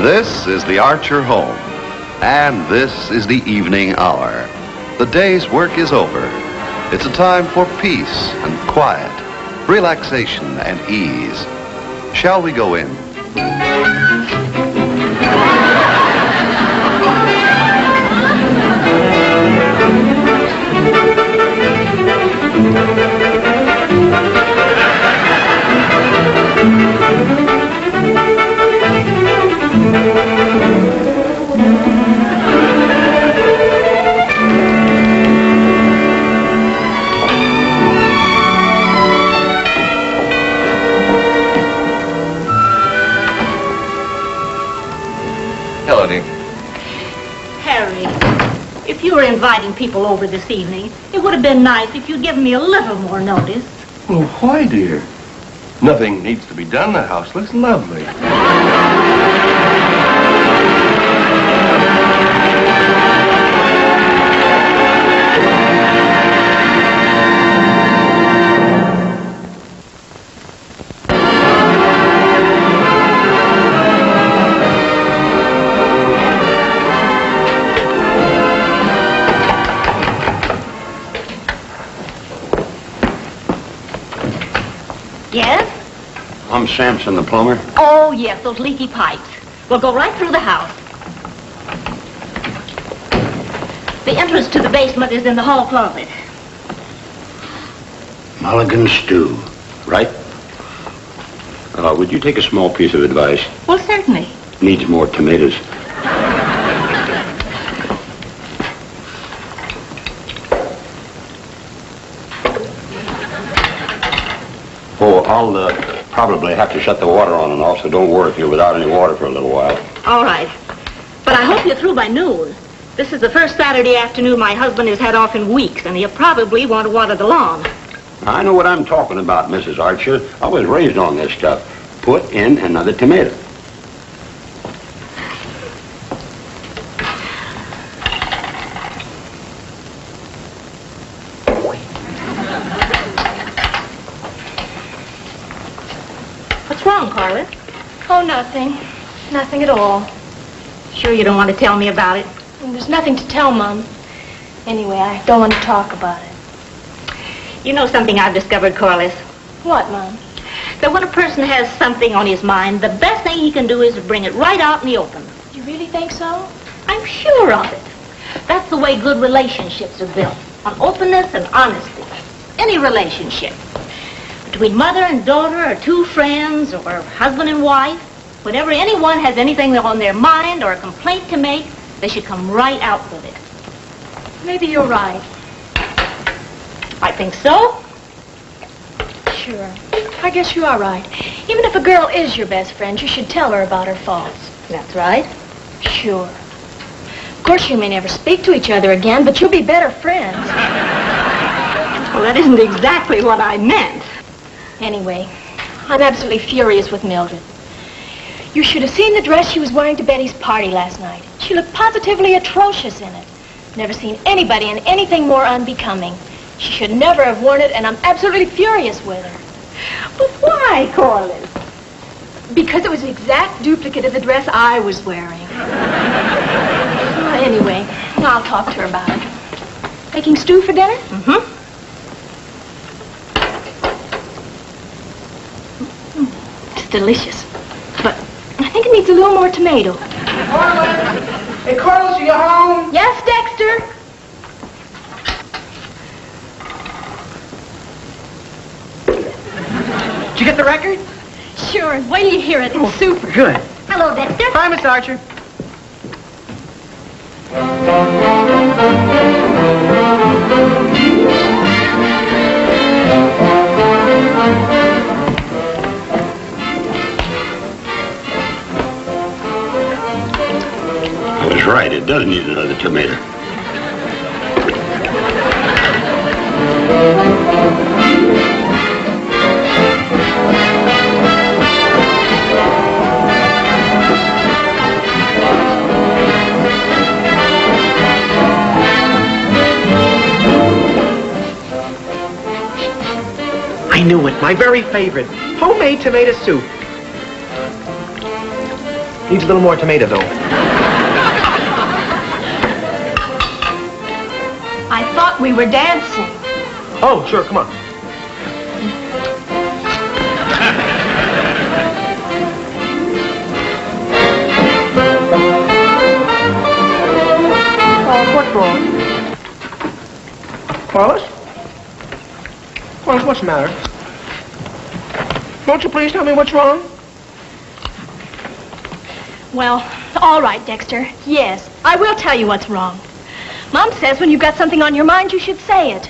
This is the Archer home, and this is the evening hour. The day's work is over. It's a time for peace and quiet, relaxation and ease. Shall we go in? Hello, dear. Harry, if you were inviting people over this evening, it would have been nice if you'd given me a little more notice. Well, why, dear? Nothing needs to be done. The house looks lovely. Yes? I'm Samson, the plumber. Oh, yes, those leaky pipes. We'll go right through the house. The entrance to the basement is in the hall closet. Mulligan stew, right? Would you take a small piece of advice? Well, certainly. Needs more tomatoes. Oh, I'll probably have to shut the water on and off, so don't worry if you're without any water for a little while. All right. But I hope you're through by noon. This is the first Saturday afternoon my husband has had off in weeks, and he'll probably want to water the lawn. I know what I'm talking about, Mrs. Archer. I was raised on this stuff. Put in another tomato. What's wrong, Corliss? Oh, nothing. Nothing at all. Sure you don't want to tell me about it? There's nothing to tell, Mom. Anyway, I don't want to talk about it. You know something I've discovered, Corliss? What, Mom? That when a person has something on his mind, the best thing he can do is to bring it right out in the open. You really think so? I'm sure of it. That's the way good relationships are built, on openness and honesty. Any relationship. Between mother and daughter, or two friends, or husband and wife, whenever anyone has anything on their mind or a complaint to make, they should come right out with it. Maybe you're right. I think so. Sure. I guess you are right. Even if a girl is your best friend, you should tell her about her faults. That's right. Sure. Of course, you may never speak to each other again, but you'll be better friends. Well, that isn't exactly what I meant. Anyway, I'm absolutely furious with Mildred. You should have seen the dress she was wearing to Betty's party last night. She looked positively atrocious in it. Never seen anybody in anything more unbecoming. She should never have worn it, and I'm absolutely furious with her. But why, Corliss? Because it was an exact duplicate of the dress I was wearing. Anyway, I'll talk to her about it. Making stew for dinner? Mm-hmm. It's delicious. But I think it needs a little more tomato. Corliss! Hey, Corliss, are you home? Yes, Dexter? Did you get the record? Sure. Wait till you hear it. It's super. Good. Hello, Dexter. Hi, Miss Archer. I was right. It does need another tomato. I knew it. My very favorite. Homemade tomato soup. Needs a little more tomato, though. I thought we were dancing. Oh, sure, come on. What's wrong? Corliss? Corliss, what's the matter? Won't you please tell me what's wrong? Well, all right, Dexter. Yes, I will tell you what's wrong. Mom says when you've got something on your mind, you should say it.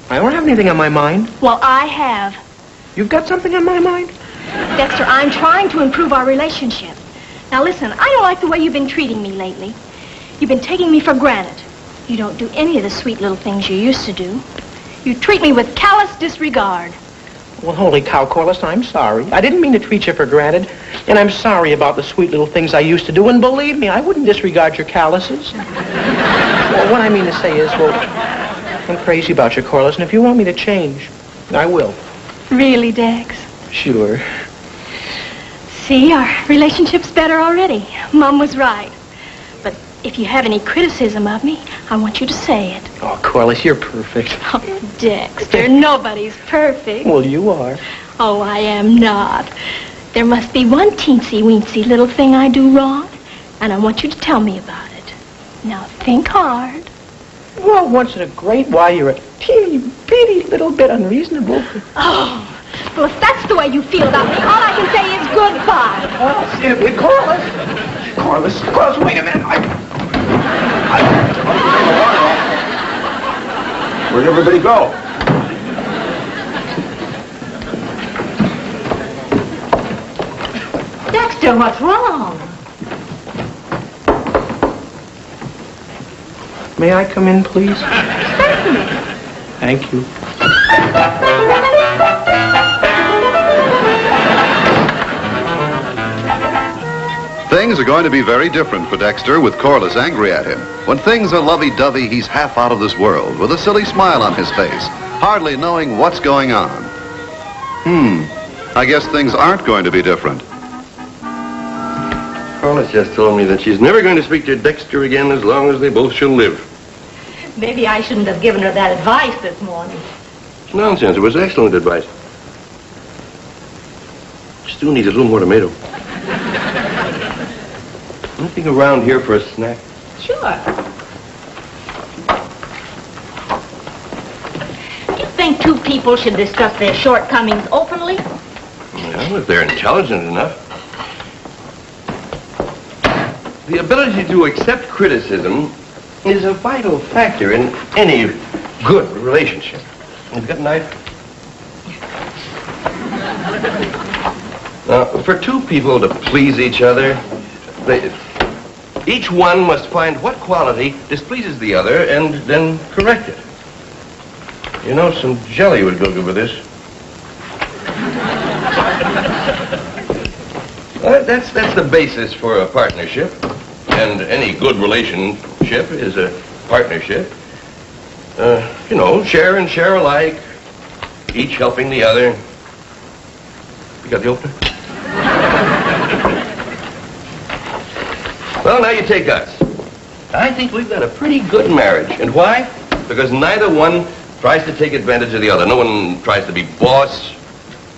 I don't have anything on my mind. Well, I have. You've got something on my mind? Dexter, I'm trying to improve our relationship. Now listen, I don't like the way you've been treating me lately. You've been taking me for granted. You don't do any of the sweet little things you used to do. You treat me with callous disregard. Well, holy cow, Corliss, I'm sorry. I didn't mean to treat you for granted. And I'm sorry about the sweet little things I used to do. And believe me, I wouldn't disregard your calluses. Well, what I mean to say is, well, I'm crazy about you, Corliss. And if you want me to change, I will. Really, Dex? Sure. See, our relationship's better already. Mom was right. But if you have any criticism of me, I want you to say it. Oh, Corliss, you're perfect. Oh, Dexter, nobody's perfect. Well, you are. Oh, I am not. There must be one teensy-weensy little thing I do wrong, and I want you to tell me about it. Now, think hard. Well, once in a great while, you're a teeny-bitty little bit unreasonable. Oh, well, if that's the way you feel about me, all I can say is goodbye. Well, simply, Corliss, wait a minute. Where'd everybody go? Dexter, what's wrong? May I come in, please? Certainly. Thank you. Things are going to be very different for Dexter with Corliss angry at him. When things are lovey-dovey, he's half out of this world with a silly smile on his face, hardly knowing what's going on. I guess things aren't going to be different. Corliss just told me that she's never going to speak to Dexter again as long as they both shall live. Maybe I shouldn't have given her that advice this morning. It's nonsense. It was excellent advice. Stu needs a little more tomato. Anything around here for a snack? Sure. Do you think two people should discuss their shortcomings openly? Well, if they're intelligent enough. The ability to accept criticism is a vital factor in any good relationship. You've got a knife? Now, for two people to please each other, each one must find what quality displeases the other and then correct it. You know, some jelly would go good with this. Well, that's the basis for a partnership. And any good relationship is a partnership. You know, share and share alike, each helping the other. You got the opener? Well, now you take us. I think we've got a pretty good marriage. And why? Because neither one tries to take advantage of the other. No one tries to be boss,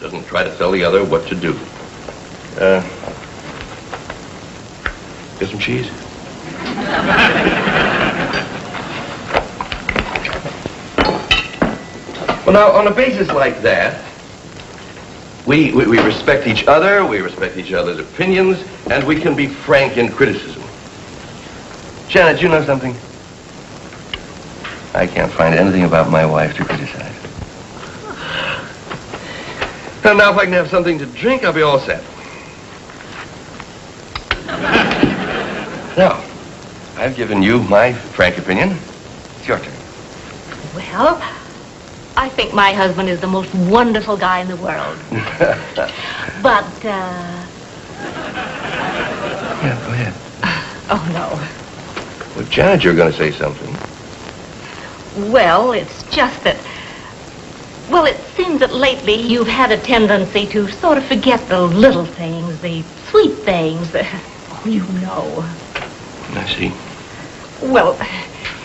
doesn't try to tell the other what to do. Get some cheese? Well, now, on a basis like that, we respect each other, we respect each other's opinions, and we can be frank in criticism. Janet, you know something? I can't find anything about my wife to criticize. And now if I can have something to drink, I'll be all set. Now, I've given you my frank opinion. It's your turn. Well, I think my husband is the most wonderful guy in the world. But, Yeah, go ahead. oh, no. Well, Janet, you're going to say something. Well, it's just that, well, it seems that lately you've had a tendency to sort of forget the little things, the sweet things. you know. I see. Well,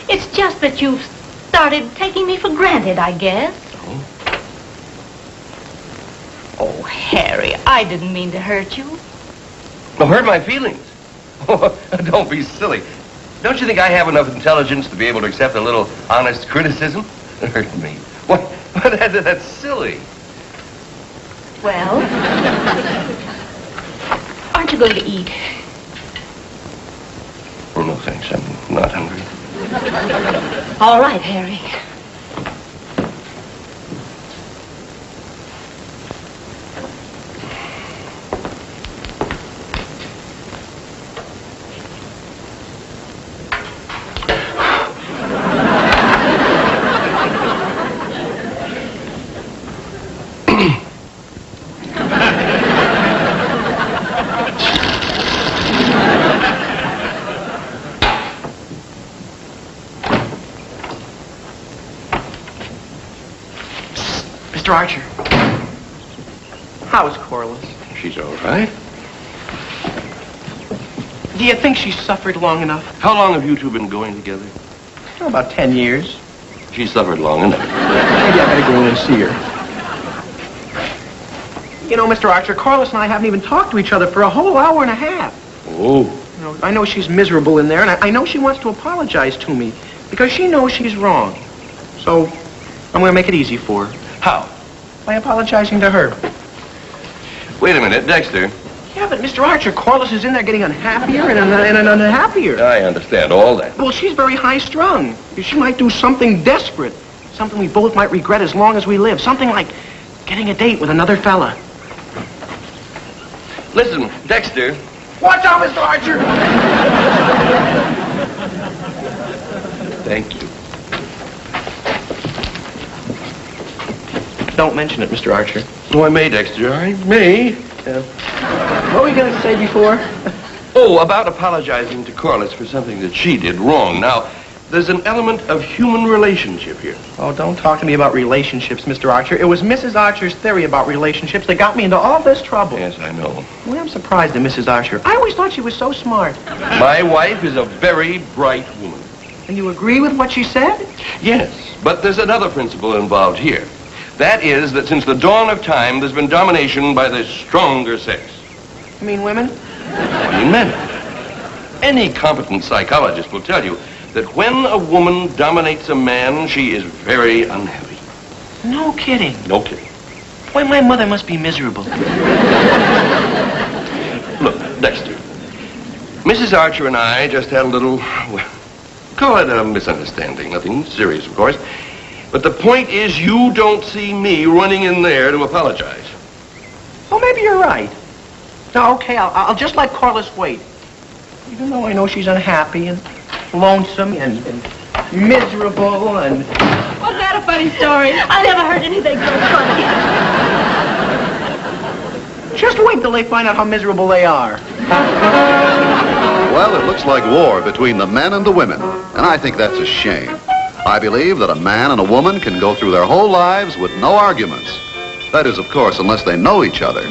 it's just that you've started taking me for granted, I guess. Oh? Oh, Harry, I didn't mean to hurt you. No, hurt my feelings. Don't be silly. Don't you think I have enough intelligence to be able to accept a little honest criticism? Hurt me. What? That's silly. Well, aren't you going to eat? Oh, no, thanks. I'm not hungry. All right, Harry. Mr. Archer. How's Corliss? She's all right. Do you think she's suffered long enough? How long have you two been going together? Oh, about 10 years. She's suffered long enough. Maybe I better go in and see her. You know, Mr. Archer, Corliss and I haven't even talked to each other for a whole hour and a half. Oh. You know, I know she's miserable in there, and I know she wants to apologize to me because she knows she's wrong. So I'm going to make it easy for her. How? By apologizing to her. Wait a minute, Dexter. Yeah, but Mr. Archer, Corliss is in there getting unhappier and unhappier. I understand all that. Well, she's very high-strung. She might do something desperate. Something we both might regret as long as we live. Something like getting a date with another fella. Listen, Dexter. Watch out, Mr. Archer! Thank you. Don't mention it, Mr. Archer. Oh, I may, Dexter. I may. What were you going to say before? Oh, about apologizing to Corliss for something that she did wrong. Now, there's an element of human relationship here. Oh, don't talk to me about relationships, Mr. Archer. It was Mrs. Archer's theory about relationships that got me into all this trouble. Yes, I know. Well, I'm surprised at Mrs. Archer. I always thought she was so smart. My wife is a very bright woman. And you agree with what she said? Yes, but there's another principle involved here. That is that since the dawn of time, there's been domination by the stronger sex. You mean women? I mean men. Any competent psychologist will tell you that when a woman dominates a man, she is very unhappy. No kidding. No kidding. Why, my mother must be miserable. Look, Dexter, Mrs. Archer and I just had a little, well, call it a misunderstanding. Nothing serious, of course. But the point is you don't see me running in there to apologize. Oh, maybe you're right. No, okay, I'll just let Corliss wait. Even though I know she's unhappy and lonesome and miserable and... Was that a funny story? I never heard anything so funny. Just wait till they find out how miserable they are. Well, it looks like war between the men and the women, and I think that's a shame. I believe that a man and a woman can go through their whole lives with no arguments. That is, of course, unless they know each other.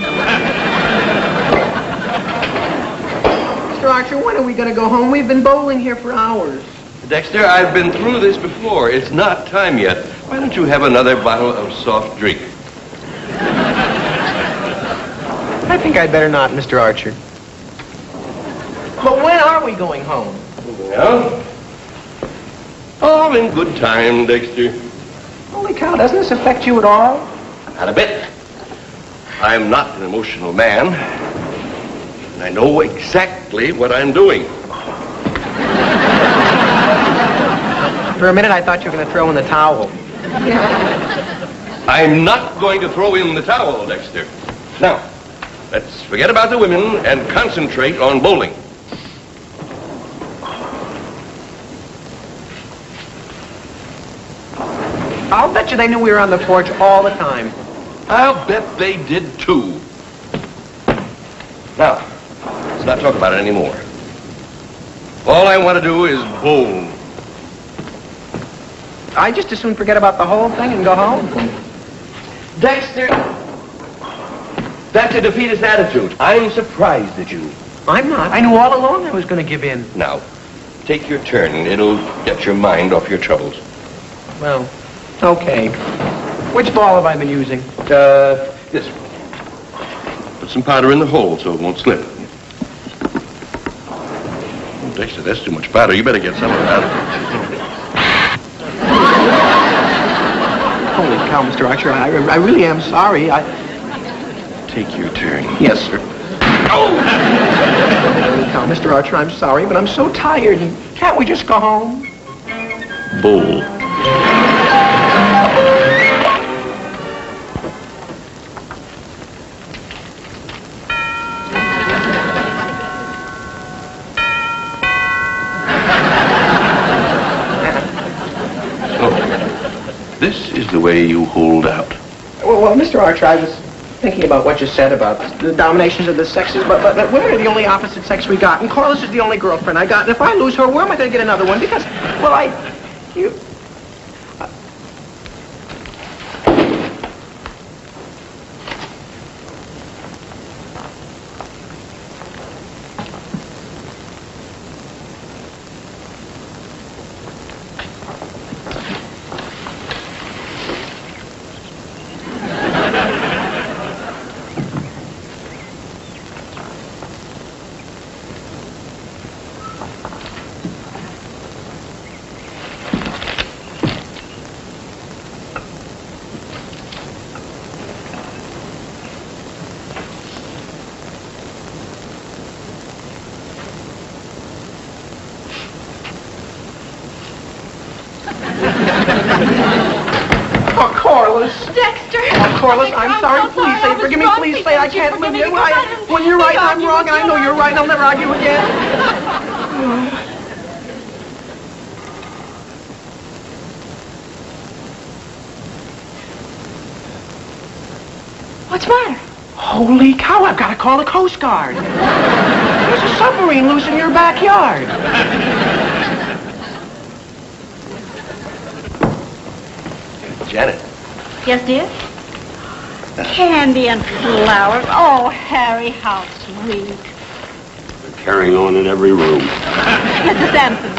Mr. Archer, when are we going to go home? We've been bowling here for hours. Dexter, I've been through this before. It's not time yet. Why don't you have another bottle of soft drink? I think I'd better not, Mr. Archer. But when are we going home? Well, all in good time, Dexter. Holy cow, doesn't this affect you at all? Not a bit. I'm not an emotional man, and I know exactly what I'm doing. For a minute, I thought you were going to throw in the towel. I'm not going to throw in the towel, Dexter. Now, let's forget about the women and concentrate on bowling. I'll bet you they knew we were on the porch all the time. I'll bet they did, too. Now, let's not talk about it anymore. All I want to do is bowl. I just as soon forget about the whole thing and go home. Dexter, that's a defeatist attitude. I'm surprised at you. I'm not. I knew all along I was going to give in. Now, take your turn. It'll get your mind off your troubles. Well, okay. Which ball have I been using? This one. Put some powder in the hole so it won't slip. Oh, Dexter, that's too much powder. You better get some of it out. Holy cow, Mr. Archer, I really am sorry. Take your turn. Yes, sir. Oh! Holy cow, Mr. Archer, I'm sorry, but I'm so tired. And can't we just go home? Bull. This is the way you hold out. Well, Mr. Archer, I was thinking about what you said about the dominations of the sexes, but we're the only opposite sex we got, and Corliss is the only girlfriend I got, and if I lose her, where am I going to get another one? Because, well, Oh, Corliss. Dexter! Oh, Corliss, I'm sorry. Please say, forgive me. Please say I can't live here. When you're right, I'm wrong, and I know you're right, and I'll never argue again. What's the matter? Holy cow, I've got to call the Coast Guard. There's a submarine loose in your backyard. Janet. Yes, dear? Candy and flowers. Oh, Harry, how sweet. They're carrying on in every room. Mr. Sampson,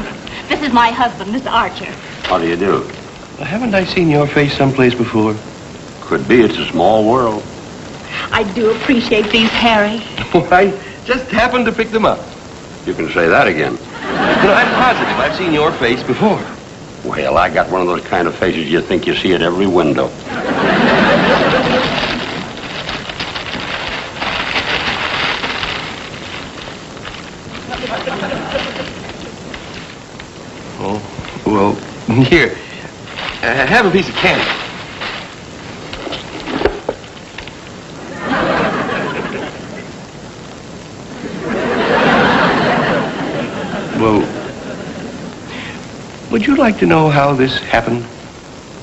this is my husband, Mr. Archer. How do you do? Well, haven't I seen your face someplace before? Could be. It's a small world. I do appreciate these, Harry. Well, I just happened to pick them up. You can say that again. You know, I'm positive I've seen your face before. Well, I got one of those kind of faces you think you see at every window. Oh, well, here. Have a piece of candy. Well, would you like to know how this happened?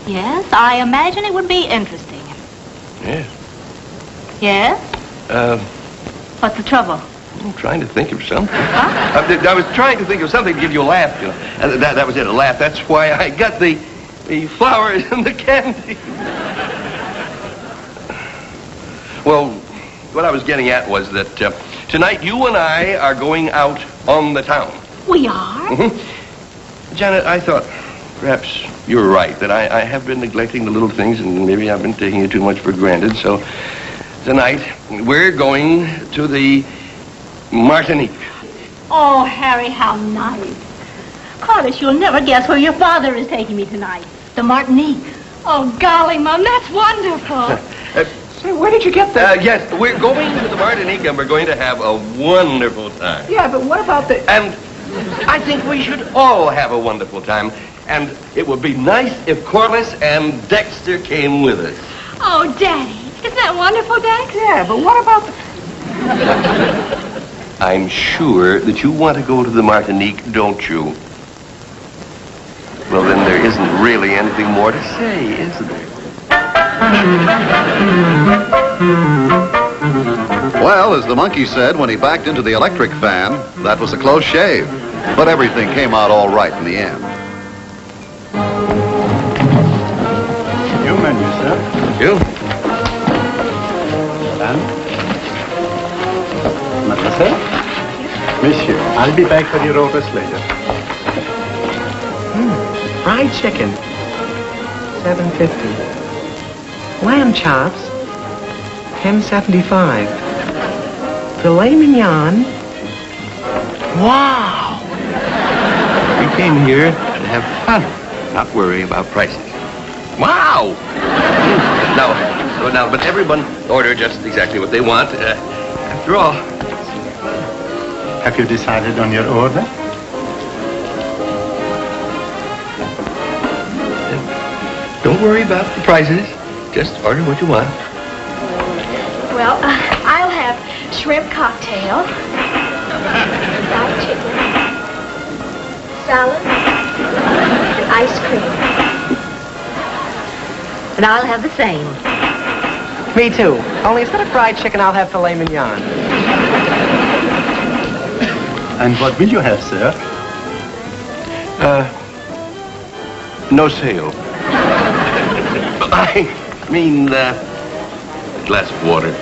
Yes, I imagine it would be interesting. Yes. Yes? What's the trouble? I'm trying to think of something. Huh? I was trying to think of something to give you a laugh, you know. That was it, a laugh. That's why I got the flowers and the candy. Well, what I was getting at was that tonight you and I are going out on the town. We are? Mm-hmm. Janet, I thought perhaps you were right, that I have been neglecting the little things, and maybe I've been taking it too much for granted. So tonight we're going to the Martinique. Oh, Harry, how nice. Corliss, you'll never guess where your father is taking me tonight. The Martinique. Oh, golly, Mom, that's wonderful. Say, where did you get that? Yes, we're going to the Martinique, and we're going to have a wonderful time. Yeah, but what about the... And I think we should all have a wonderful time. And it would be nice if Corliss and Dexter came with us. Oh, Daddy, isn't that wonderful, Dex? Yeah, but what about the... I'm sure that you want to go to the Martinique, don't you? Well, then there isn't really anything more to say, is there? Well, as the monkey said when he backed into the electric fan, that was a close shave. But everything came out all right in the end. Your menu, sir. You? And? Mademoiselle? Monsieur, I'll be back for your orders later. Fried chicken, $7.50. Lamb chops, $10.75. Filet mignon. Wow! We came here to have fun, not worry about prices. Wow! Now, but everyone order just exactly what they want. After all, Have you decided on your order? don't worry about the prices. Just order what you want. Well, I'll have shrimp cocktail, fried chicken, salad, and ice cream. And I'll have the same. Me too. Only instead of fried chicken, I'll have filet mignon. And what will you have, sir? No sale. I mean, a glass of water.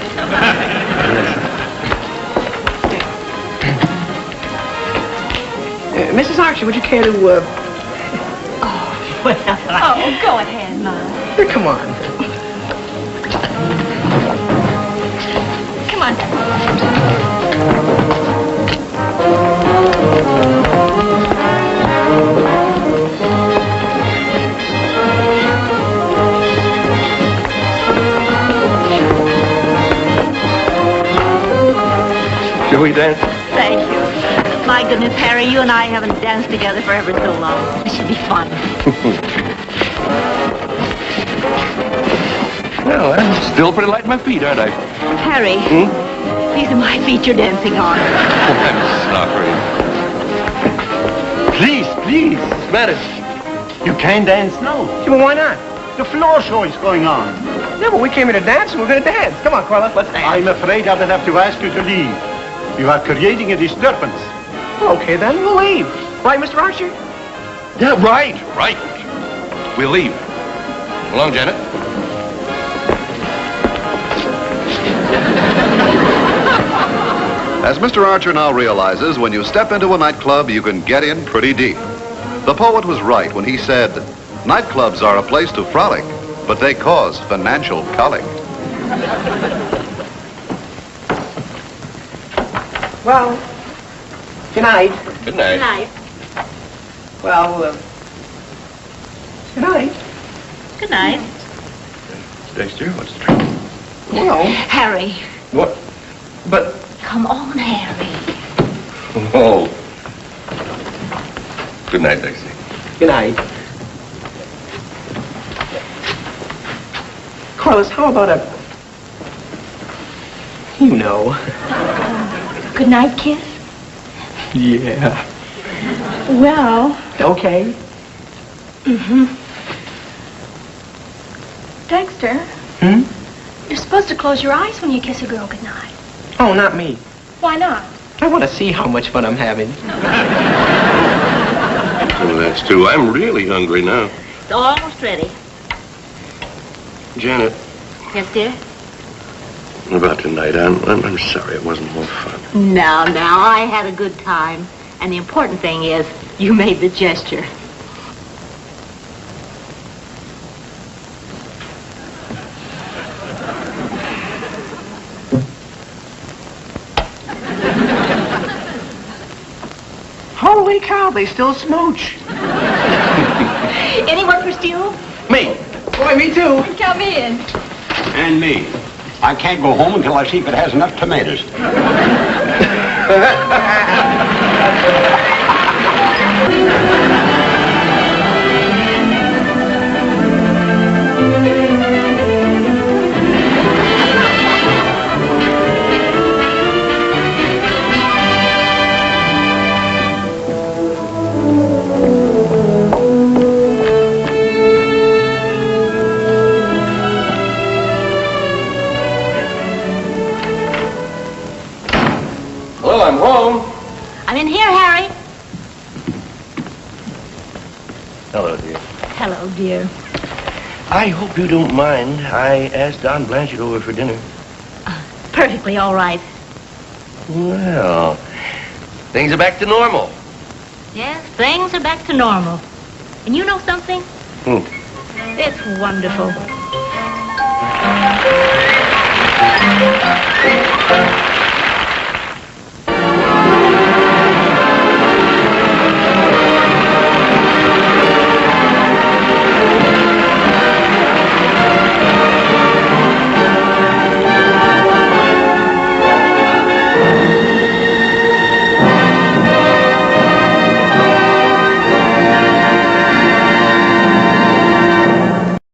Mrs. Archer, would you care to, Oh, go ahead, Mom. come on. Come on. Shall we dance? Thank you. My goodness, Harry, you and I haven't danced together for ever so long. It should be fun. Well, I'm still pretty light on my feet, aren't I? Harry, these are my feet you're dancing on. I'm sorry. Please, please. What's the matter? You can't dance now. Well, why not? The floor show is going on. No, but we came here to dance, and we're going to dance. Come on, Corliss, let's dance. I'm afraid I will have to ask you to leave. You are creating a disturbance. Okay, then we'll leave. Right, Mr. Archer? Yeah, right. We'll leave. So long, Janet. As Mr. Archer now realizes, when you step into a nightclub, you can get in pretty deep. The poet was right when he said, nightclubs are a place to frolic, but they cause financial colic. Well, good night. Good night. Good night. Well, good night. Good night. Dexter, what's the trouble? Well, Harry, What? But... come on, Harry. Oh. Good night, Dexter. good night. Corliss, how about a... you know. Good night, kiss. Yeah. Well, Okay. Dexter, you're supposed to close your eyes when you kiss a girl goodnight. Oh, not me. Why not? I want to see how much fun I'm having. Oh, that's true. I'm really hungry now. It's almost ready. Janet, Yes, dear? what about tonight? I'm sorry it wasn't more fun. Now, I had a good time. And the important thing is, you made the gesture. Holy cow, they still smooch. Anyone for Stu? Me. Boy, me too. Come in. And me. I can't go home until I see if it has enough tomatoes. Well, I'm home. I'm in here, Harry. Hello, dear. Hello, dear. I hope you don't mind. I asked Don Blanchard over for dinner. Perfectly all right. Well, Things are back to normal. Yes, things are back to normal. And you know something? It's wonderful.